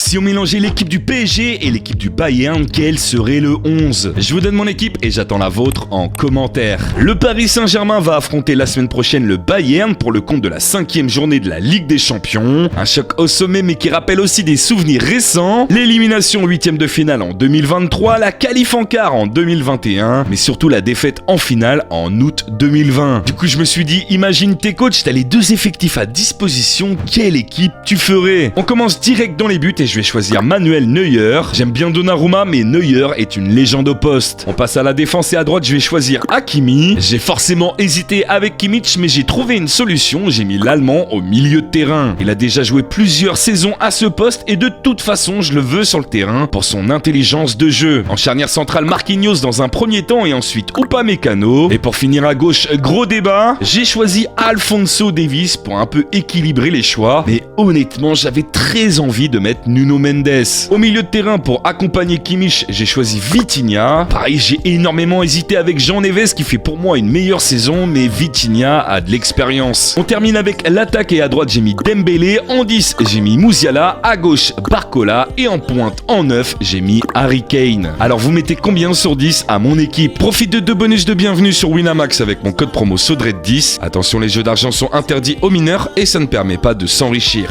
Si on mélangeait l'équipe du PSG et l'équipe du Bayern, quel serait le 11? Je vous donne mon équipe et j'attends la vôtre en commentaire. Le Paris Saint-Germain va affronter la semaine prochaine le Bayern pour le compte de la 5e journée de la Ligue des Champions. Un choc au sommet mais qui rappelle aussi des souvenirs récents. L'élimination 8e de finale en 2023, la qualif en quart en 2021, mais surtout la défaite en finale en août 2020. Du coup je me suis dit, imagine tes coachs, t'as les deux effectifs à disposition, quelle équipe tu ferais? On commence direct dans les buts et je vais choisir Manuel Neuer. J'aime bien Donnarumma mais Neuer est une légende au poste. On passe à la défense et à droite je vais choisir Hakimi. J'ai forcément hésité avec Kimmich mais j'ai trouvé une solution, j'ai mis l'Allemand au milieu de terrain. Il a déjà joué plusieurs saisons à ce poste et de toute façon je le veux sur le terrain pour son intelligence de jeu. En charnière centrale Marquinhos dans un premier temps et ensuite Upamecano. Et pour finir à gauche, gros débat, j'ai choisi Alphonso Davies pour un peu équilibrer les choix. Mais honnêtement j'avais très envie de mettre Nuno Mendes. Au milieu de terrain pour accompagner Kimmich, j'ai choisi Vitinha. Pareil, j'ai énormément hésité avec Jean Neves qui fait pour moi une meilleure saison, mais Vitinha a de l'expérience. On termine avec l'attaque et à droite j'ai mis Dembélé, en 10 j'ai mis Musiala, à gauche Barcola et en pointe en 9 j'ai mis Harry Kane. Alors vous mettez combien sur 10 à mon équipe? Profite de 2 bonus de bienvenue sur Winamax avec mon code promo SODRED10. Attention, les jeux d'argent sont interdits aux mineurs et ça ne permet pas de s'enrichir.